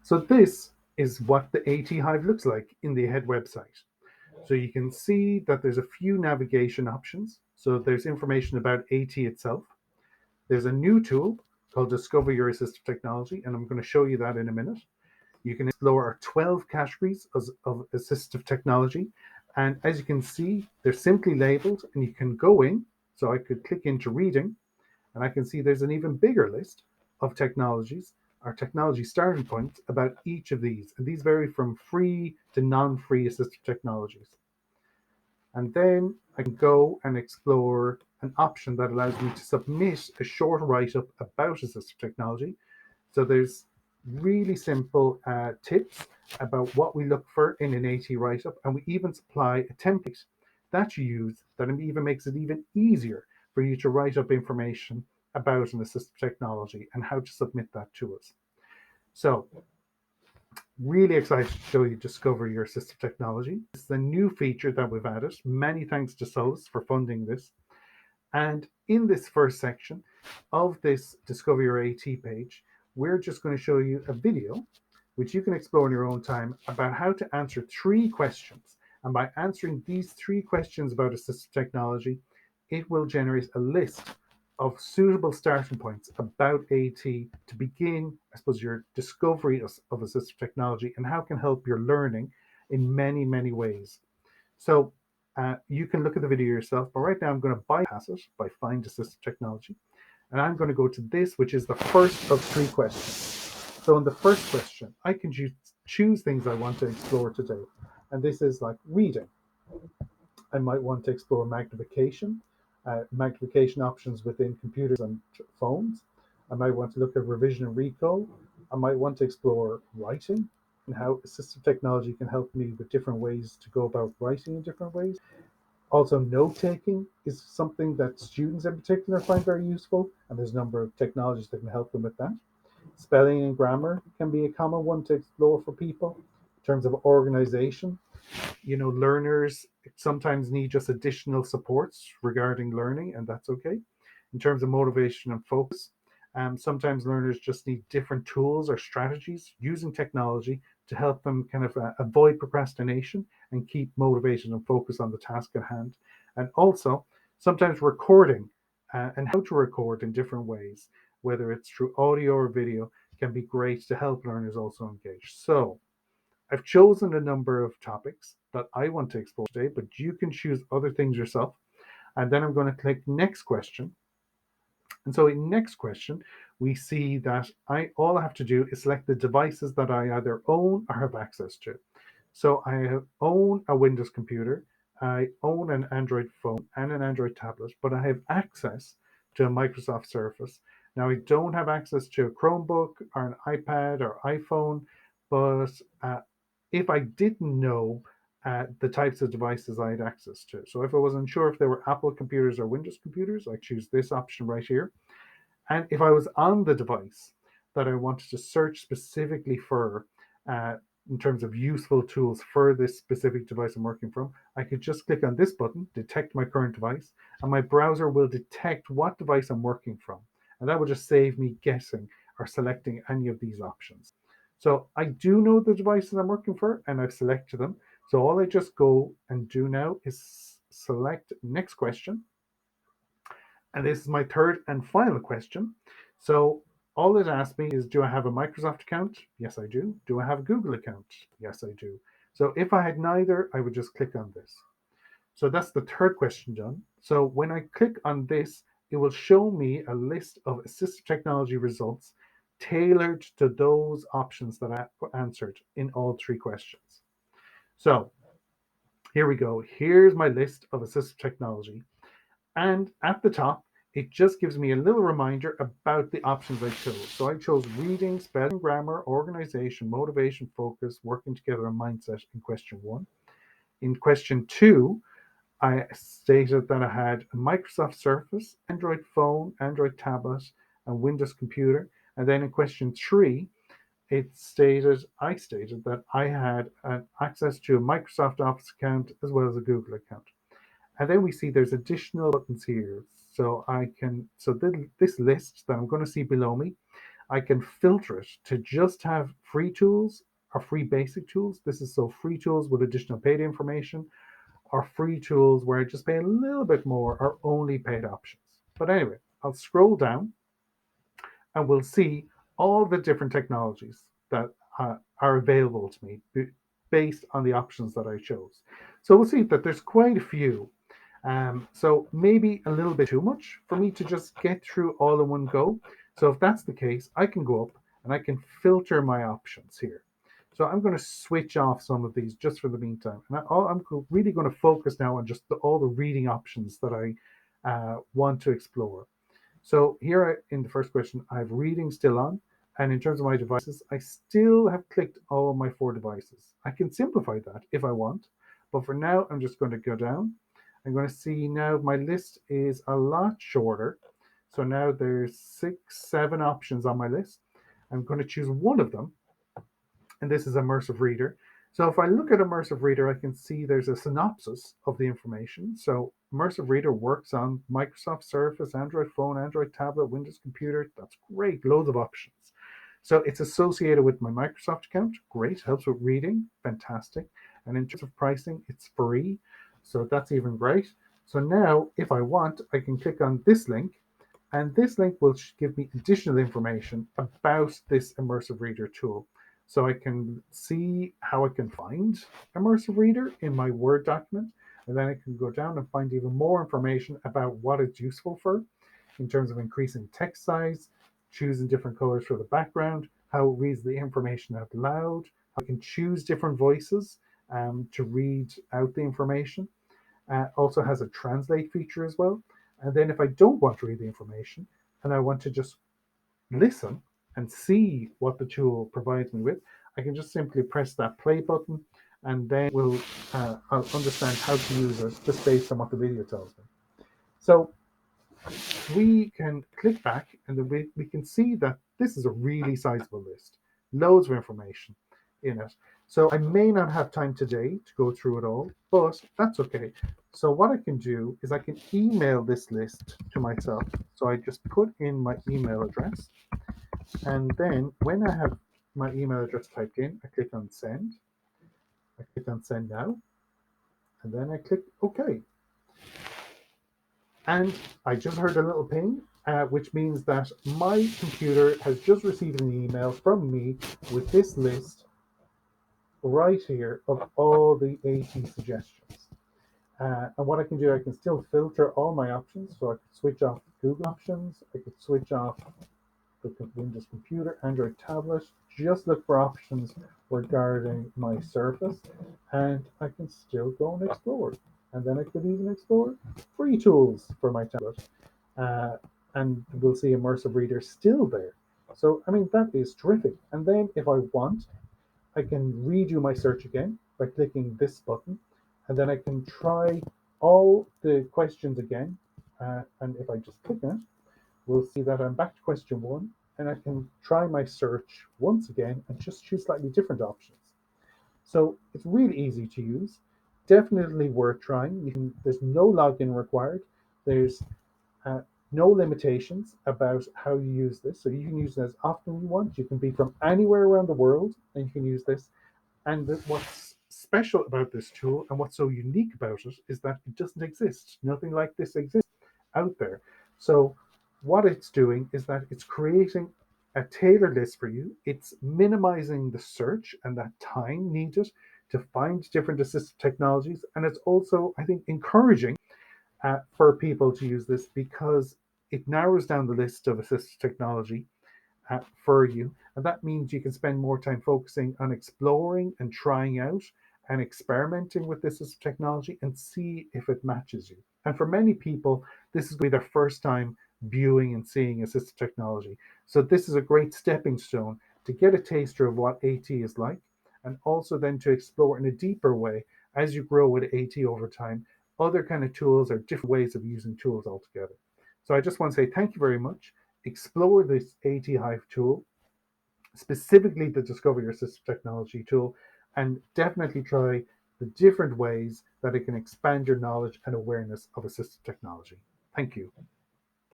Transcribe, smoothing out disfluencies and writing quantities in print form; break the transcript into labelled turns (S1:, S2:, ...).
S1: So this is what the AT Hive looks like in the head website. So you can see that there's a few navigation options. So there's information about AT itself. There's a new tool called Discover Your Assistive Technology, and I'm going to show you that in a minute. You can explore our 12 categories of assistive technology. And as you can see, they're simply labeled, and you can go in. So I could click into reading, and I can see there's an even bigger list of technologies, our technology starting points about each of these. And these vary from free to non-free assistive technologies. And then I can go and explore an option that allows me to submit a short write-up about assistive technology. So there's really simple tips about what we look for in an AT write-up, and we even supply a template that you use that even makes it even easier for you to write up information about an assistive technology and how to submit that to us. So really excited to show you Discover Your Assistive Technology. It's the new feature that we've added. Many thanks to Solus for funding this. And in this first section of this Discover Your AT page, we're just going to show you a video, which you can explore in your own time, about how to answer 3 questions. And by answering these 3 questions about assistive technology, it will generate a list of suitable starting points about AT to begin, I suppose, your discovery of assistive technology and how it can help your learning in many, many ways. So you can look at the video yourself, but right now I'm going to bypass it by Find Assistive Technology. And I'm going to go to this, which is the first of 3 questions. So in the first question, I can choose things I want to explore today. And this is like reading. I might want to explore magnification options within computers and phones. I might want to look at revision and recall. I might want to explore writing and how assistive technology can help me with different ways to go about writing in different ways. Also, note taking is something that students in particular find very useful, and there's a number of technologies that can help them with that. Spelling and grammar can be a common one to explore for people. In terms of organization, learners sometimes need just additional supports regarding learning, and that's okay. In terms of motivation and focus, sometimes learners just need different tools or strategies using technology to help them kind of avoid procrastination and keep motivation and focus on the task at hand. And also, sometimes recording and how to record in different ways, whether it's through audio or video, can be great to help learners also engage. So, I've chosen a number of topics that I want to explore today, but you can choose other things yourself. And then I'm going to click next question. And so in next question, we see that all I have to do is select the devices that I either own or have access to. So I own a Windows computer, I own an Android phone and an Android tablet, but I have access to a Microsoft Surface. Now I don't have access to a Chromebook or an iPad or iPhone, but if I didn't know the types of devices I had access to. So if I wasn't sure if they were Apple computers or Windows computers, I choose this option right here. And if I was on the device that I wanted to search specifically for, in terms of useful tools for this specific device I'm working from, I could just click on this button, detect my current device, and my browser will detect what device I'm working from. And that will just save me guessing or selecting any of these options. So I do know the devices I'm working for, and I've selected them. So all I just go and do now is select next question. And this is my third and final question. So all it asks me is, do I have a Microsoft account? Yes, I do. Do I have a Google account? Yes, I do. So if I had neither, I would just click on this. So that's the third question done. So when I click on this, it will show me a list of assistive technology results tailored to those options that I answered in all 3 questions. So here we go. Here's my list of assistive technology. And at the top, it just gives me a little reminder about the options I chose. So I chose reading, spelling, grammar, organization, motivation, focus, working together, and mindset in question 1. In question 2, I stated that I had a Microsoft Surface, Android phone, Android tablet, and Windows computer. And then in question 3, I stated that I had access to a Microsoft Office account as well as a Google account. And then we see there's additional buttons here. So this list that I'm going to see below me, I can filter it to just have free tools or free basic tools. This is so free tools with additional paid information, or free tools where I just pay a little bit more, or only paid options. But anyway, I'll scroll down and we'll see all the different technologies that are available to me based on the options that I chose. So we'll see that there's quite a few. So maybe a little bit too much for me to just get through all in one go. So if that's the case, I can go up and I can filter my options here. So I'm going to switch off some of these just for the meantime. And I'm really going to focus now on just all the reading options that I want to explore. So here in the first question, I have reading still on. And in terms of my devices, I still have clicked all my 4 devices. I can simplify that if I want. But for now, I'm just going to go down. I'm going to see now my list is a lot shorter. So now there's 6, 7 options on my list. I'm going to choose one of them, and this is Immersive Reader. So if I look at Immersive Reader, I can see there's a synopsis of the information. So Immersive Reader works on Microsoft Surface, Android phone, Android tablet, Windows computer. That's great, loads of options. So it's associated with my Microsoft account. Great, helps with reading, fantastic. And in terms of pricing, it's free. So that's even great. So now if I want, I can click on this link, and this link will give me additional information about this Immersive Reader tool. So I can see how I can find Immersive Reader in my Word document, and then I can go down and find even more information about what it's useful for in terms of increasing text size, choosing different colors for the background, how it reads the information out loud. I can choose different voices to read out the information. Also has a translate feature as well. And then if I don't want to read the information and I want to just listen and see what the tool provides me with, I can just simply press that play button, and then I'll understand how to use it just based on what the video tells me. So we can click back, and then we can see that this is a really sizable list, loads of information in it. So I may not have time today to go through it all, but that's okay. So what I can do is I can email this list to myself. So I just put in my email address, and then when I have my email address typed in, I click on send. I click on send now, and then I click OK. And I just heard a little ping, which means that my computer has just received an email from me with this list right here of all the AT suggestions. And what I can do, I can still filter all my options. So I could switch off Google options. I could switch off the Windows computer, Android tablet, just look for options regarding my Surface, and I can still go and explore. And then I could even explore free tools for my tablet. Uh, and we'll see Immersive Reader still there. So, I mean, that is terrific. And then if I want, I can redo my search again by clicking this button. And then I can try all the questions again. And if I just click on it, we'll see that I'm back to question 1, and I can try my search once again and just choose slightly different options. So it's really easy to use, definitely worth trying. There's no login required. There's uh, no limitations about how you use this. So you can use it as often as you want. You can be from anywhere around the world and you can use this. And what's special about this tool and what's so unique about it is that it doesn't exist. Nothing like this exists out there. So what it's doing is that it's creating a tailored list for you. It's minimizing the search and that time needed to find different assistive technologies. And it's also, I think, encouraging for people to use this because it narrows down the list of assistive technology for you. And that means you can spend more time focusing on exploring and trying out and experimenting with this technology and see if it matches you. And for many people, this is going to be their first time viewing and seeing assistive technology. So this is a great stepping stone to get a taster of what AT is like, and also then to explore in a deeper way as you grow with AT over time, other kind of tools or different ways of using tools altogether. So I just want to say thank you very much. Explore this AT Hive tool, specifically the Discover Your Assistive Technology tool, and definitely try the different ways that it can expand your knowledge and awareness of assistive technology. Thank you.